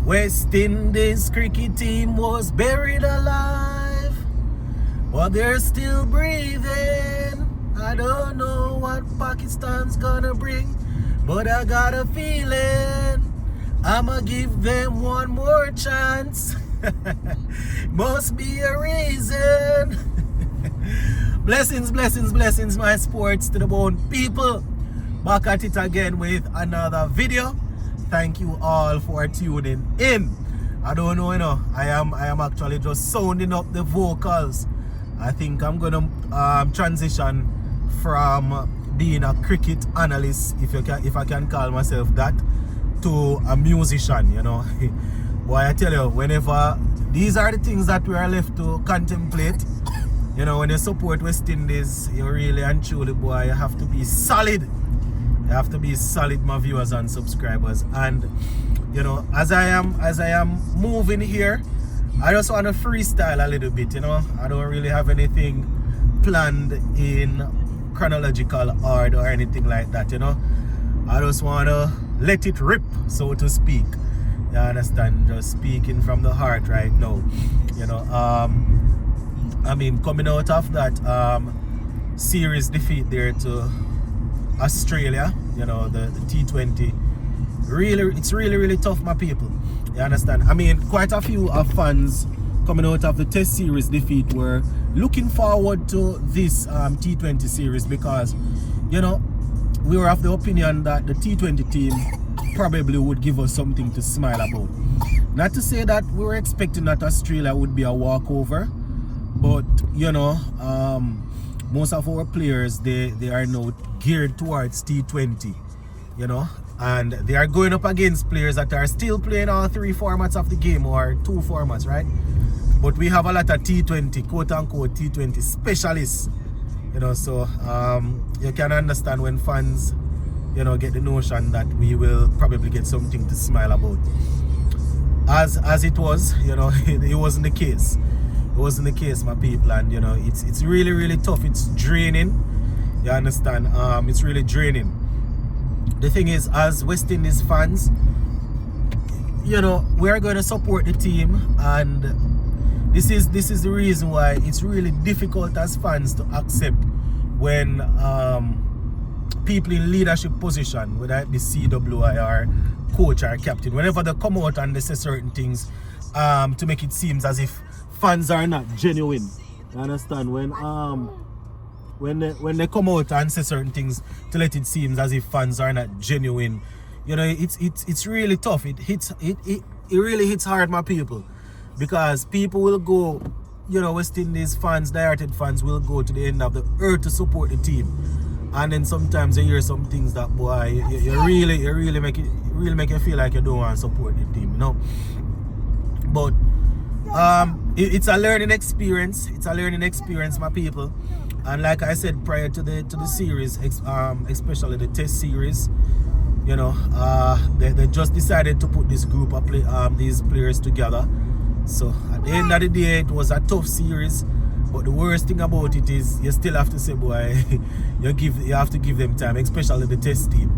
West Indies cricket team was buried alive, but they're still breathing. I don't know what Pakistan's gonna bring, but I got a feeling I'ma give them one more chance. Must be a reason. Blessings, blessings, blessings, my sports to the bone people. Back at it again with another video. Thank you all for tuning in. I don't know, I am actually just sounding up the vocals. I think I'm gonna transition from being a cricket analyst, if I can call myself that, to a musician, Boy, I tell you, whenever these are the things that we are left to contemplate, when you support West Indies, you really and truly, boy, you have to be solid. You have to be solid, my viewers and subscribers. And as I am moving here, I just want to freestyle a little bit. I don't really have anything planned in chronological order or anything like that. I just want to let it rip, so to speak. You understand? Just speaking from the heart right now. I mean, coming out of that series defeat there to Australia, the T20, it's really tough, my people. You understand? I mean, quite a few of fans coming out of the Test series defeat were looking forward to this T20 series because, we were of the opinion that the T20 team probably would give us something to smile about. Not to say that we were expecting that Australia would be a walkover, but most of our players, they are now geared towards T20, and they are going up against players that are still playing all three formats of the game, or two formats, right? But we have a lot of T20, quote unquote T20 specialists, so you can understand when fans get the notion that we will probably get something to smile about. As it was, it wasn't the case. It wasn't the case, my people, and it's really tough. It's draining. You understand? It's really draining. The thing is, as West Indies fans, we are going to support the team, and this is the reason why it's really difficult as fans to accept when people in leadership position, whether it be CWI or coach or captain, whenever they come out and they say certain things to make it seem as if fans are not genuine. You understand? When they come out and say certain things to let it seem as if fans are not genuine, it's really tough. It really hits hard, my people, because people will go, West Indies fans, die-hearted fans will go to the end of the earth to support the team. And then sometimes you hear some things that, boy, you really make you feel like you don't want to support the team, But it's a learning experience. It's a learning experience, my people. And like I said prior to the series, especially the Test series, they just decided to put this group of these players together. So at the end of the day, it was a tough series. But the worst thing about it is you still have to say, boy, you have to give them time, especially the Test team.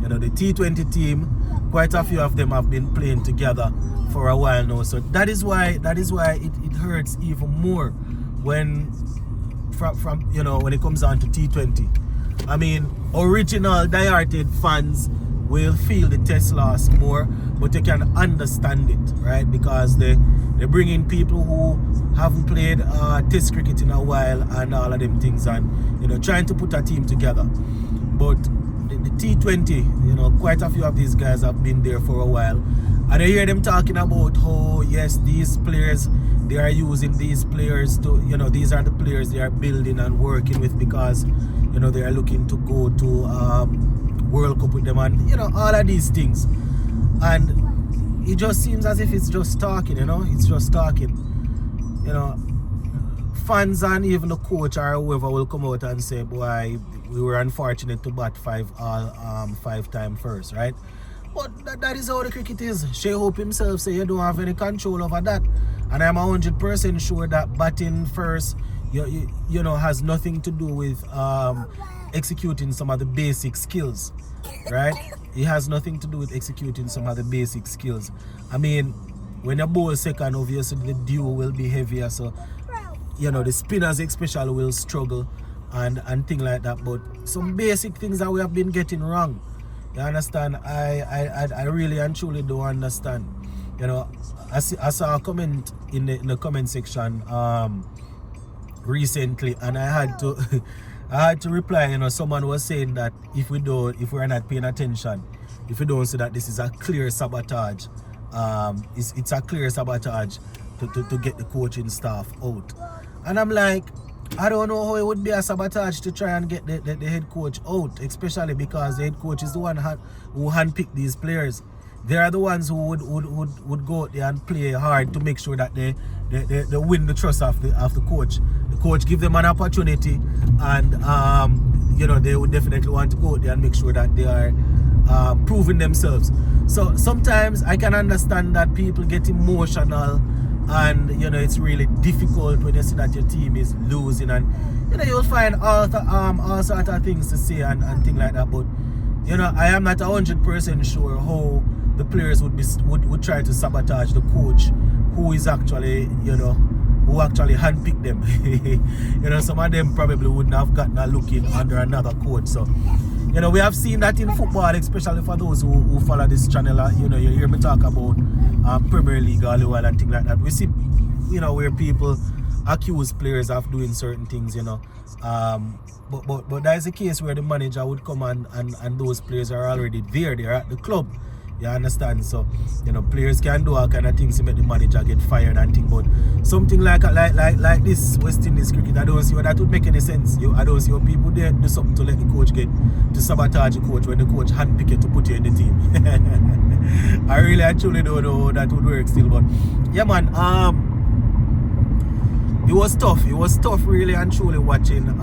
The T20 team, quite a few of them have been playing together for a while now. So that is why it hurts even more when when it comes down to T20. I mean, original die-hearted fans will feel the Test loss more, but they can understand it, right? Because they bring in people who haven't played Test cricket in a while and all of them things, and trying to put a team together. But the T20, quite a few of these guys have been there for a while, and I hear them talking about how, yes, these players, they are using these players to, these are the players they are building and working with because, they are looking to go to World Cup with them, and, all of these things. And it just seems as if it's just talking, it's just talking. Fans and even the coach or whoever will come out and say, boy, we were unfortunate to bat five time first, right? But that is how the cricket is. Shea Hope himself say you don't have any control over that. And I'm 100% sure that batting first, has nothing to do with executing some of the basic skills, right? it has nothing to do with executing some of the basic skills. I mean, when you bowl second, obviously the dew will be heavier, so the spinners especially will struggle and things like that. But some basic things that we have been getting wrong. You understand? I really and truly don't understand. I saw a comment in the comment section recently, and I had to I had to reply. Someone was saying that if we're not paying attention, if we don't see that this is a clear sabotage, it's a clear sabotage to get the coaching staff out. And I'm like, I don't know how it would be a sabotage to try and get the head coach out, especially because the head coach is the one who handpicked these players. They are the ones who would go out there and play hard to make sure that they win the trust of the coach. The coach give them an opportunity, and they would definitely want to go out there and make sure that they are proving themselves. So sometimes I can understand that people get emotional, and it's really difficult when you see that your team is losing, and you'll find all sorts of things to say and things like that. But I am not 100% sure how the players would try to sabotage the coach who is actually who actually handpicked them. Some of them probably wouldn't have gotten a look in under another coach. So we have seen that in football, especially for those who follow this channel. You hear me talk about Premier League all the while and things like that. We see where people accuse players of doing certain things, but that is a case where the manager would come and those players are already there. They're at the club. You understand? So players can do all kind of things to make the manager get fired and things. But something like this West Indies cricket, I don't see how that would make any sense. I don't see how people there do something to let the coach get to sabotage the coach when the coach handpicked you to put you in the team. I really actually don't know how that would work still. But yeah, man. It was tough. It was tough, really and truly, watching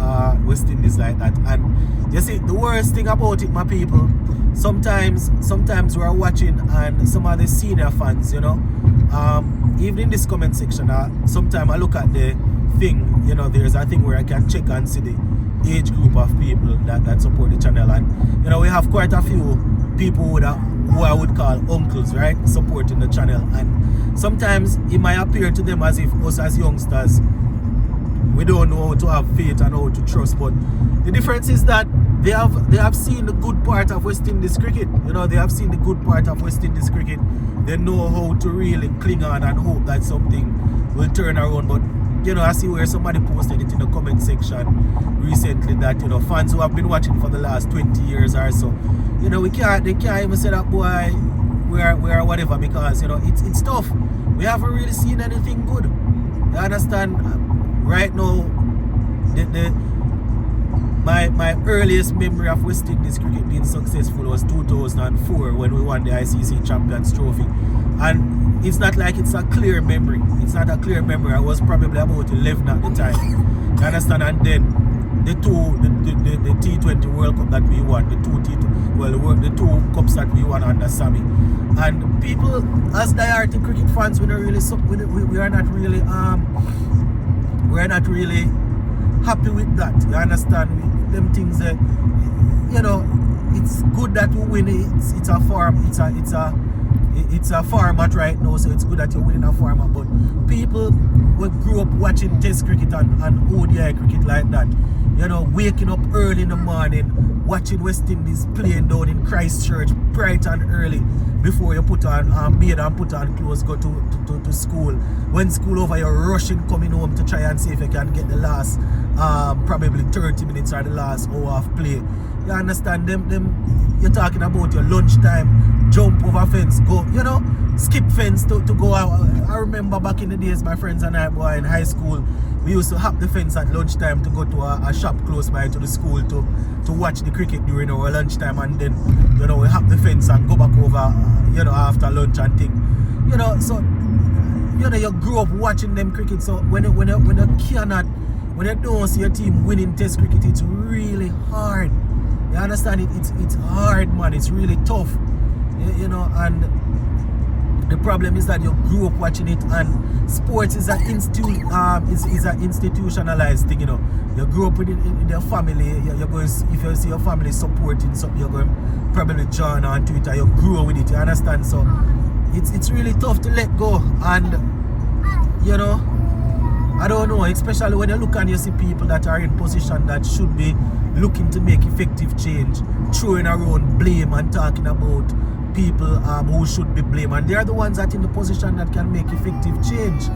West Indies like that. And you see, the worst thing about it, my people, sometimes we're watching, and some of the senior fans, even in this comment section, sometimes I look at the thing, there's a thing where I can check and see the age group of people that support the channel. And we have quite a few people who I would call uncles, right, supporting the channel. And sometimes it might appear to them as if us as youngsters, we don't know how to have faith and how to trust. But the difference is that they have seen the good part of West Indies cricket. They have seen the good part of West Indies cricket. They know how to really cling on and hope that something will turn around. But I see where somebody posted it in the comment section recently that fans who have been watching for the last 20 years or so, they can't even say that, boy, we are whatever, because it's tough. We haven't really seen anything good. You understand? Right now, my earliest memory of West Indies cricket being successful was 2004 when we won the ICC Champions Trophy. And it's not like it's a clear memory. It's not a clear memory. I was probably about 11 at the time. You understand? And then the T20 World Cup that we won, the two cups that we won under Sammy. And people, as diehard cricket fans, we are not really happy with that. You understand? Them things that it's good that we win. It's a farm. It's a format right now, so it's good that you're winning a format. But people who grew up watching Test cricket and ODI cricket like that, waking up early in the morning, watching West Indies playing down in Christchurch bright and early before you put on bathe and put on clothes, go to school. When school over, you're rushing coming home to try and see if you can get the last probably 30 minutes or the last hour of play. You understand? Them you're talking about your lunchtime, jump over fence, go, skip fence to go out. I remember back in the days, my friends and I were in high school, we used to hop the fence at lunchtime to go to a shop close by to the school to watch the cricket during our lunchtime, and then we hop the fence and go back over after lunch and thing. So you grew up watching them cricket. So when you don't see your team winning Test cricket, it's really hard. You understand it? It's hard, man. It's really tough. And the problem is that you grew up watching it, and sports is an is an institutionalized thing, you know. You grew up with it in your family. You're going, if you see your family supporting something, you're going probably join on Twitter. You grow with it, you understand? So it's really tough to let go, and you know, I don't know, especially when you look and you see people that are in position that should be looking to make effective change, throwing around blame and talking about people who should be blamed, and they are the ones that in the position that can make effective change.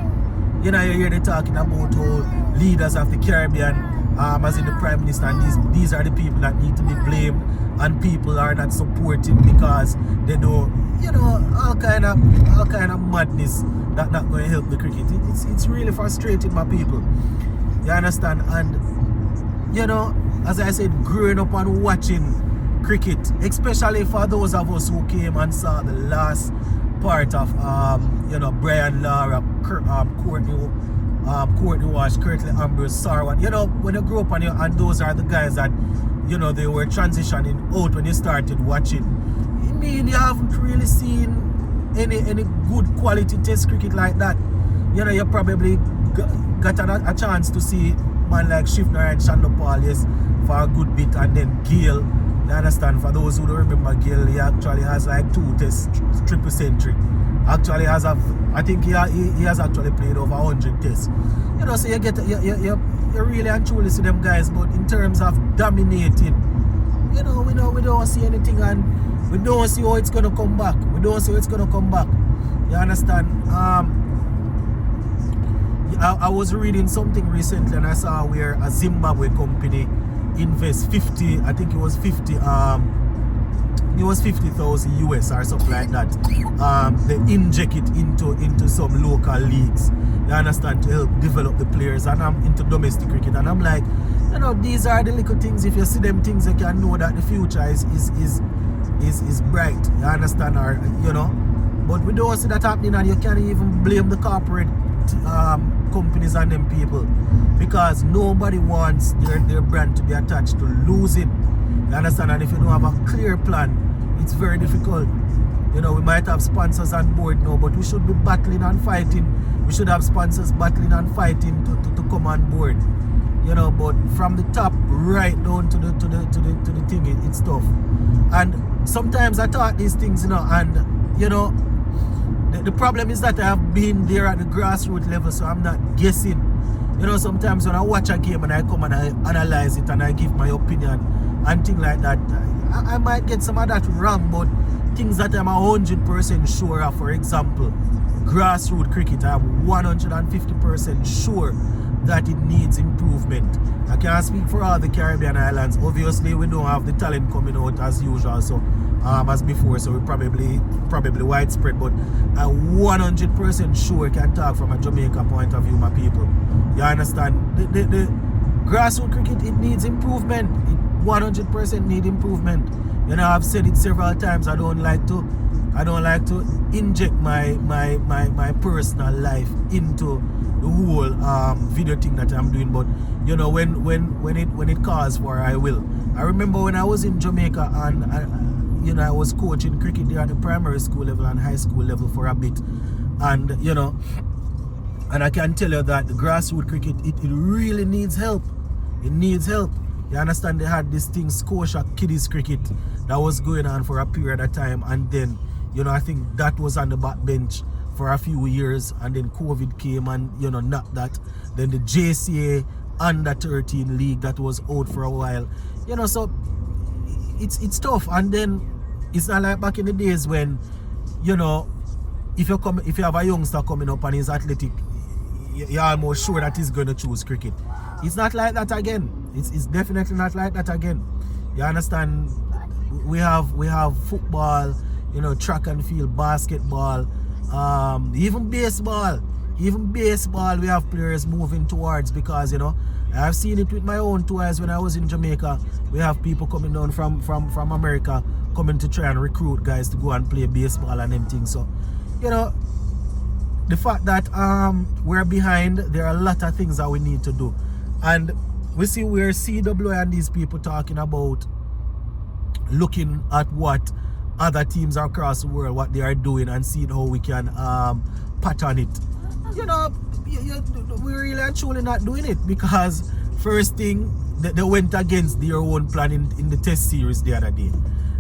You know, you hear they talking about how leaders of the Caribbean, as in the Prime Minister, and these are the people that need to be blamed, and people are not supporting because they don't, you know, all kind of madness that not going to help the cricket. It's really frustrating, my people. You understand? And you know, as I said, growing up and watching cricket, especially for those of us who came and saw the last part of you know, Brian Lara, Courtney Walsh, Curtly Ambrose, Sarwan. You know, when you grew up and those are the guys that, you know, they were transitioning out when you started watching. I mean, you haven't really seen any good quality test cricket like that. You know, you probably got a chance to see man like Shifner and Shandopal, yes, for a good bit, and then Gale. You understand? For those who don't remember, Gale, he actually has like 2 tests, triple century. Actually has I think he has actually played over 100 tests. You know, so you really and truly see them guys, but in terms of dominating, you know, we don't see anything, and we don't see how it's gonna come back. We don't see how it's gonna come back. You understand? I was reading something recently, and I saw where a Zimbabwe company invest 50, I think it was 50 50,000 US or something like that. They inject it into some local leagues, you understand, to help develop the players, and I'm into domestic cricket, and I'm like, you know, these are the little things. If you see them things, you can know that the future is bright, you understand, or you know. But we don't see that happening, and you can't even blame the corporate companies and them people, because nobody wants their brand to be attached to losing, you understand. And if you don't have a clear plan, it's very difficult. You know, we might have sponsors on board now, but we should be battling and fighting. We should have sponsors battling and fighting to come on board, you know. But from the top right down to the thing, it's tough. And sometimes I thought these things, you know, and you know, the problem is that I have been there at the grassroots level, so I'm not guessing. You know, sometimes when I watch a game and I come and I analyze it and I give my opinion and things like that, I might get some of that wrong, but things that I'm 100% sure of, for example, grassroots cricket, I'm 150% sure that it needs improvement. I can't speak for all the Caribbean islands. Obviously, we don't have the talent coming out as usual, so as before, so we're probably widespread, but I'm 100% sure can talk from a Jamaica point of view, my people. You understand? The grassroots cricket, it needs improvement. It 100% need improvement. You know, I've said it several times. I don't like to inject my personal life into the whole video thing that I'm doing, but you know, when it calls for, I will. I remember when I was in Jamaica, and you know, I was coaching cricket there at the primary school level and high school level for a bit, and you know, and I can tell you that the grassroots cricket, it really needs help. It needs help. You understand? They had this thing, Scotia Kiddies Cricket, that was going on for a period of time, and then, you know, I think that was on the back bench for a few years, and then COVID came and, you know, knocked that. Then the JCA under 13 league, that was out for a while, you know. So it's tough. And then it's not like back in the days when, you know, if you have a youngster coming up and he's athletic, you're almost sure that he's going to choose cricket. It's not like that again. It's definitely not like that again. You understand? We have football, you know, track and field, basketball, even baseball. Even baseball, we have players moving towards, because, you know, I've seen it with my own two eyes when I was in Jamaica. We have people coming down from America coming to try and recruit guys to go and play baseball and them things. So, you know, the fact that we're behind, there are a lot of things that we need to do. And we see where CWA and these people talking about looking at what other teams across the world, what they are doing, and seeing how we can pattern it. You know, we're really and truly not doing it, because first thing, they went against their own plan in the test series the other day.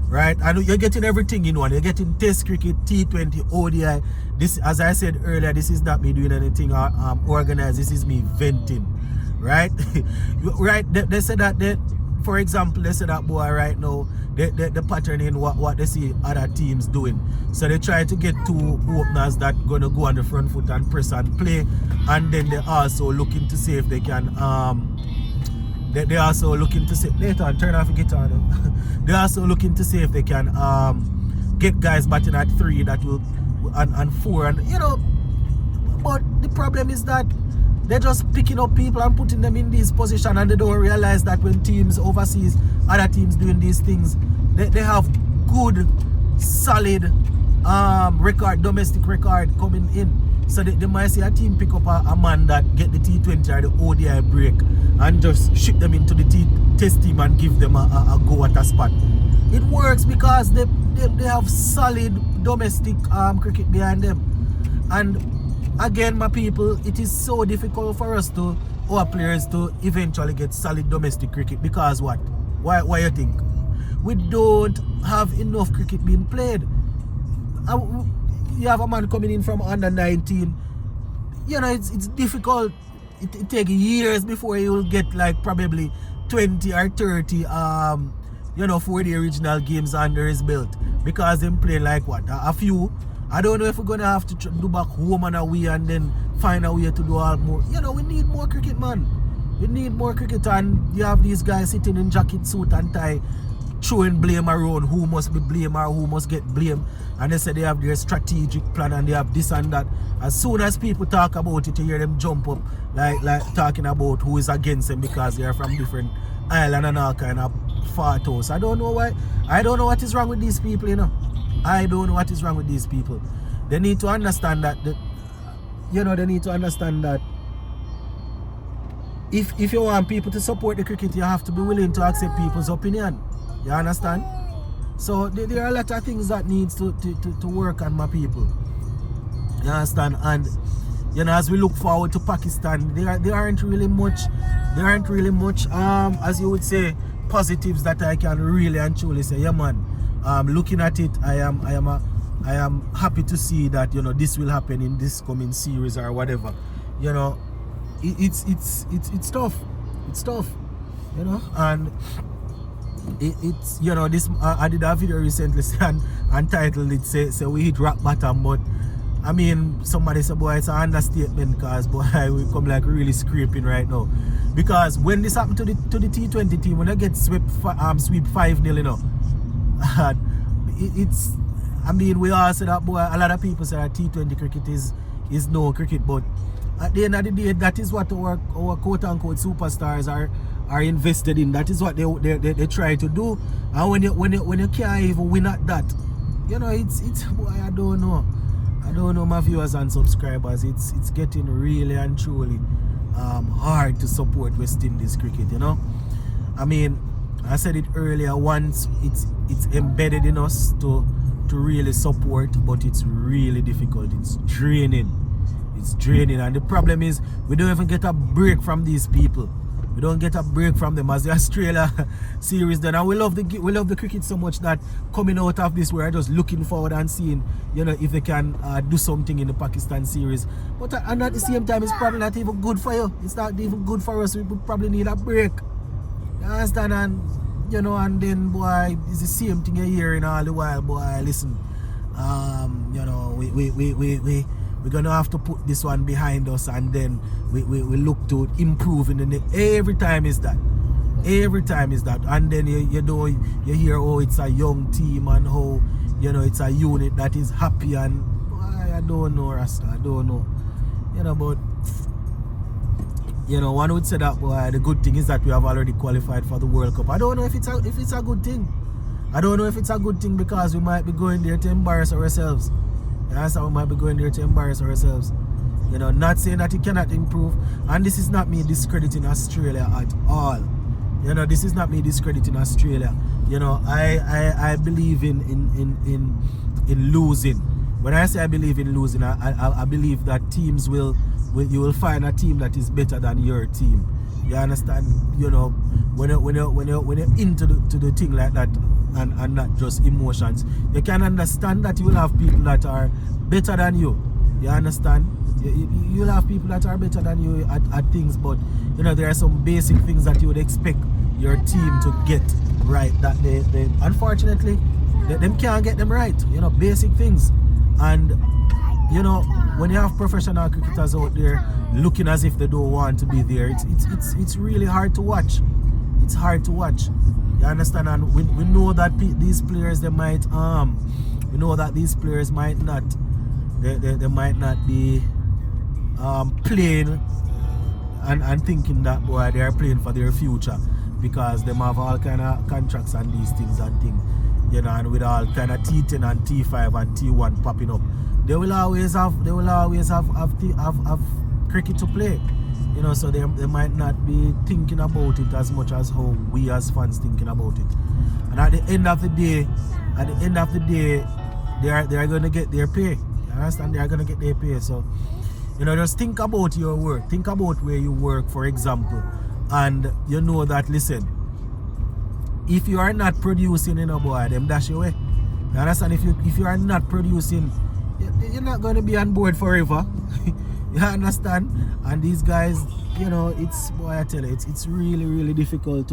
Right? And you're getting everything in one. You're getting test cricket, T20, ODI. This, as I said earlier, this is not me doing anything organized. This is me venting. Right? Right? They said that, for example, they said that boy right now, the pattern in what they see other teams doing. So they try to get two openers that gonna go on the front foot and press and play, and then they also looking to see if they can they also looking to see Nathan, turn off the guitar now. They're also looking to see if they can get guys batting at 3 that will and 4, and you know, but the problem is that they're just picking up people and putting them in this position, and they don't realize that when teams overseas, other teams doing these things, they have good, solid domestic record coming in. So they might see a team pick up a man that get the T20 or the ODI break and just ship them into the test team and give them a go at a spot. It works because they have solid domestic cricket behind them. And again, my people, it is so difficult for us our players to eventually get solid domestic cricket, because what? Why you think? We don't have enough cricket being played. You have a man coming in from under 19. You know, it's difficult. It takes years before he will get like probably 20 or 30 you know, 40 original games under his belt, because them play like what? A few. I don't know if we're gonna have to do back home and away and then find a way to do all more. You know, we need more cricket, man. We need more cricket, and you have these guys sitting in jacket, suit and tie, throwing blame around who must be blamed or who must get blamed, and they say they have their strategic plan and they have this and that. As soon as people talk about it, you hear them jump up like talking about who is against them because they are from different island and all kind of fart house. I don't know why. I don't know what is wrong with these people, you know. I don't know what is wrong with these people. They need to understand that they need to understand that if you want people to support the cricket, you have to be willing to accept people's opinion. You understand? So there are a lot of things that needs to work on, my people. You understand? And you know, as we look forward to Pakistan, there aren't really much as you would say positives that I can really and truly say, yeah man, looking at it, I am happy to see that, you know, this will happen in this coming series or whatever. You know, it's tough. It's tough, you know, and it's you know, this I did a video recently and titled it say we hit rock bottom, but I mean, somebody said, boy, it's an understatement, because boy, we come like really scraping right now. Because when this happened to the T20 team, when they get sweep 5-0, you know, it's, I mean, we all say that, boy, a lot of people say that T20 cricket is no cricket, but at the end of the day, that is what our quote-unquote superstars are invested in. That is what they try to do. And when you can't even win at that, you know, it's boy, I don't know, my viewers and subscribers, it's getting really and truly hard to support West Indies cricket, you know. I mean, I said it earlier, once it's embedded in us to really support, but it's really difficult. It's draining, and the problem is we don't even get a break from these people. We don't get a break from them, as the Australia series done. And we love the cricket so much that coming out of this, we're just looking forward and seeing, you know, if they can do something in the Pakistan series. But and at the same time, it's probably not even good for you. It's not even good for us. We would probably need a break. You understand? And you know, and then boy, it's the same thing you're hearing all the while. Boy, listen, you know, we're gonna have to put this one behind us, and then we look to improve in the next. Every time is that, and then you hear, oh, it's a young team and how, you know, it's a unit that is happy, and boy, I don't know, Rasta, I don't know, you know. But you know, one would say that, boy, the good thing is that we have already qualified for the World Cup. I don't know if it's a good thing. I don't know if it's a good thing, because we might be going there to embarrass ourselves. That's how we might be going there to embarrass ourselves. You know, not saying that it cannot improve. And this is not me discrediting Australia at all. You know, this is not me discrediting Australia. You know, I believe in losing. When I say I believe in losing, I believe that teams you will find a team that is better than your team. You understand? You know, when you're into the thing like that and not just emotions, you can understand that you will have people that are better than you. You understand? You'll have people that are better than you at things, but you know, there are some basic things that you would expect your team to get right that they unfortunately them can't get them right. You know, basic things. And you know, when you have professional cricketers out there looking as if they don't want to be there, it's really hard to watch. It's hard to watch. You understand? And we know that these players we know that these players might not they might not be playing and thinking that boy they are playing for their future, because them have all kind of contracts and these things and things, you know, and with all kind of T10 and T5 and T1 popping up, they will always have cricket to play, you know. So they might not be thinking about it as much as how we as fans thinking about it. And at the end of the day, they are going to get their pay. You understand? They are going to get their pay. So, you know, just think about your work. Think about where you work, for example, and you know that, listen, if you are not producing, you know, boy, them dash you away. You understand? If you are not producing, you're not going to be on board forever. You understand? And these guys, you know, it's, boy, I tell you, it's really difficult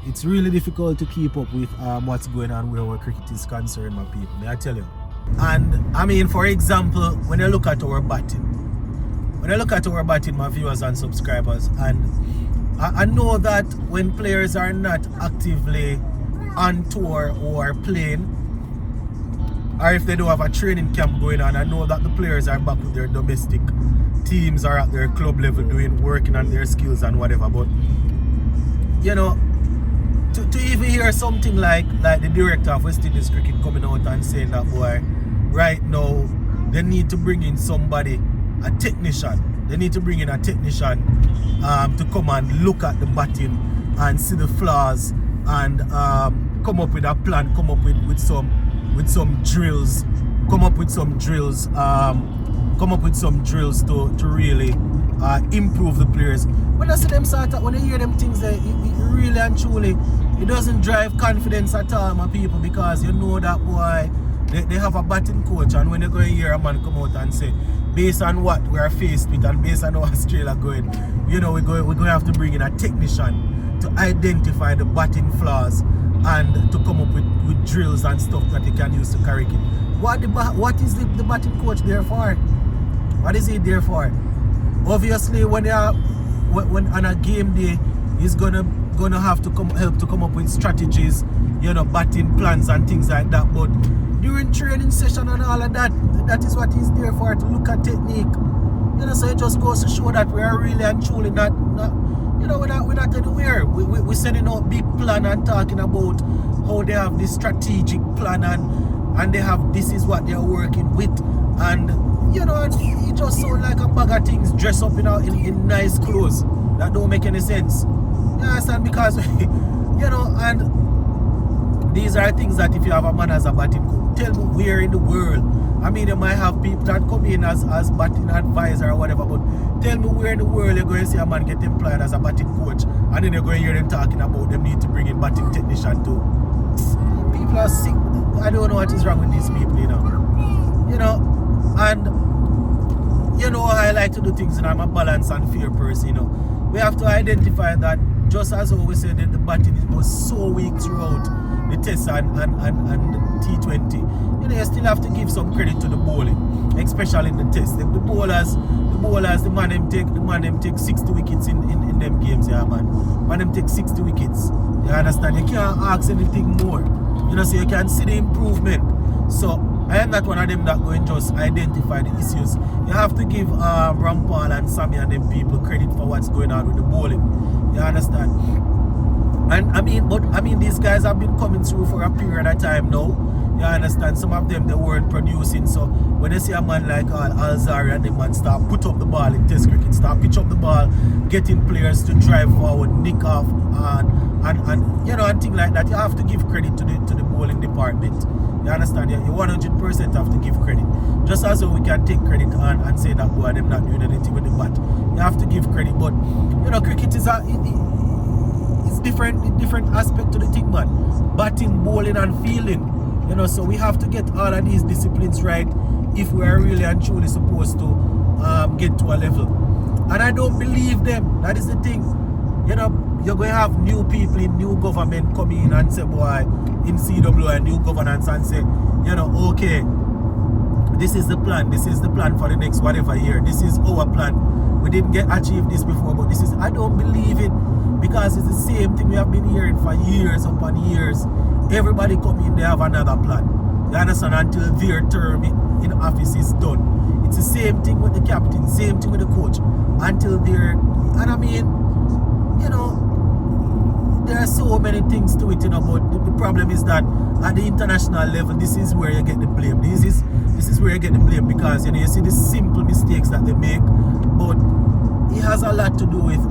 it's really difficult to keep up with what's going on where our cricket is concerned, my people. May I tell you? And I mean, for example, when you look at our batting, my viewers and subscribers, and I know that when players are not actively on tour or playing, or if they don't have a training camp going on, I know that the players are back with their domestic teams or at their club level working on their skills and whatever. But you know, to even hear something like the director of West Indies cricket coming out and saying that, boy, right now they need to bring in somebody, a technician. They need to bring in a technician to come and look at the batting and see the flaws and come up with a plan, come up with some drills, to really improve the players. When I see them when I hear them things, it really and truly, it doesn't drive confidence at all, my people, because you know that, boy, they have a batting coach, and when they go hear a man come out and say, based on what we are faced with and based on how Australia going, you know, we're going to have to bring in a technician to identify the batting flaws and to come up with drills and stuff that they can use to correct it. What is the batting coach there for? What is he there for? Obviously, when on a game day, he's gonna have to help to come up with strategies, you know, batting plans and things like that. But during training session and all of that, that is what he's there for, to look at technique. You know, so it just goes to show that we are really and truly not you know, we're not anywhere. We're sending out big plan and talking about how they have this strategic plan and they have, this is what they're working with, and you know, it just sounds like a bag of things dressed up in nice clothes that don't make any sense. You understand? Because you know, and these are things that if you have a man as a batting coach, tell me where in the world. I mean, you might have people that come in as batting advisor or whatever, but tell me where in the world you're going to see a man get employed as a batting coach, and then you're going to hear them talking about them need to bring in batting technician too. People are sick. I don't know what is wrong with these people, you know. You know, and you know, I like to do things, and I'm a balanced and fair person, you know. We have to identify that, just as always said, that the batting was so weak throughout the test and T20, you know, you still have to give some credit to the bowling, especially in the test. The bowlers, the man them take 60 wickets in them games, yeah, man them take 60 wickets. You understand? You can't ask anything more, you know, so you can see the improvement. So I am not one of them that go and just identify the issues. You have to give Rampal and Sammy and them people credit for what's going on with the bowling. You understand? And I mean, these guys have been coming through for a period of time now. You understand? Some of them, they weren't producing. So when you see a man like Alzari and the man start put up the ball in Test cricket, start pitch up the ball, getting players to drive forward, nick off, and you know, and things like that, you have to give credit to the bowling department. You understand? You 100% have to give credit. Just as though we can take credit and say that boy, them not doing anything with the bat. You have to give credit. But you know, cricket is it's different aspect to the thing, man. Batting, bowling, and fielding. You know, so we have to get all of these disciplines right if we are really and truly supposed to get to a level. And I don't believe them. That is the thing. You know, you're going to have new people in new government come in and say, boy, in CWI, new governance, and say, you know, okay, this is the plan. This is the plan for the next whatever year. This is our plan. We didn't achieve this before, but this is, I don't believe it, because it's the same thing we have been hearing for years upon years. Everybody come in, they have another plan. You understand? Until their term in office is done. It's the same thing with the captain, same thing with the coach. Until they're, and I mean, you know, there are so many things to it, you know, but the problem is that at the international level, this is where you get the blame. This is where you get the blame, because, you know, you see the simple mistakes that they make, but it has a lot to do with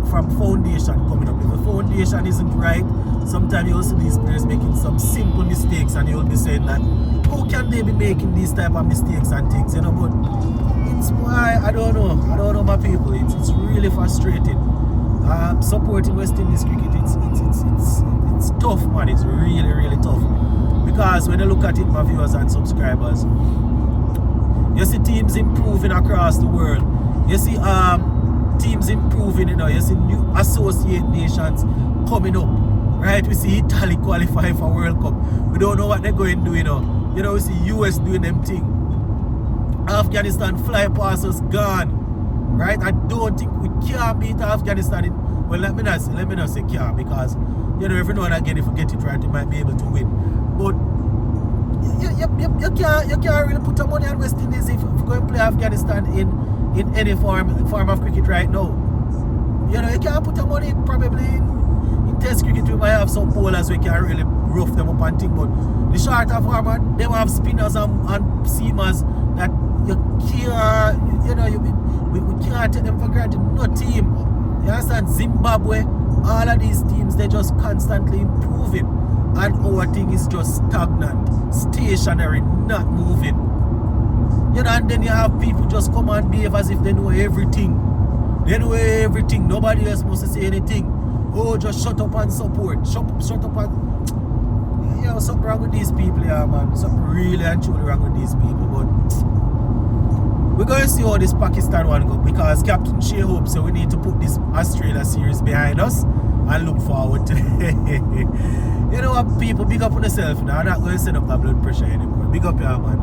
from foundation coming up. If the foundation isn't right, sometimes you will see these players making some simple mistakes, and you'll be saying that, how can they be making these type of mistakes and things, you know? But it's why, I don't know my people. It's really frustrating. Supporting West Indies cricket, it's tough, man. It's really tough, because when you look at it, my viewers and subscribers, you see teams improving across the world. You see teams improving, you know. You see new associate nations coming up, right? We see Italy qualify for World Cup. We don't know what they're going to do, you know. You know, we see US doing them thing. Afghanistan fly past us, gone. Right? I don't think we can beat Afghanistan. Well, let me not say can, because, you know, every now and again, if we get it right, we might be able to win. But you can't really put your money on West Indies if we go and play Afghanistan in any form of cricket right now. You know, you can't put your money probably in Test cricket. We might have some bowlers we can really rough them up and think, but the shorter format, they have spinners and seamers that you can't, you know, we can't take them for granted. No team, you understand? Zimbabwe, all of these teams, they're just constantly improving, and our thing is just stagnant, stationary, not moving. You know, and then you have people just come and behave as if they know everything. They know everything. Nobody else must say anything. Oh, just shut up and support. Shut up and... Yeah, something wrong with these people, yeah, man. Something really and truly wrong with these people, but... We're going to see how this Pakistan one goes, because Captain Shea Hope said we need to put this Australia series behind us and look forward to it. You know what, people, big up on yourself now. I'm not going to send up that blood pressure anymore. Big up, yeah, man.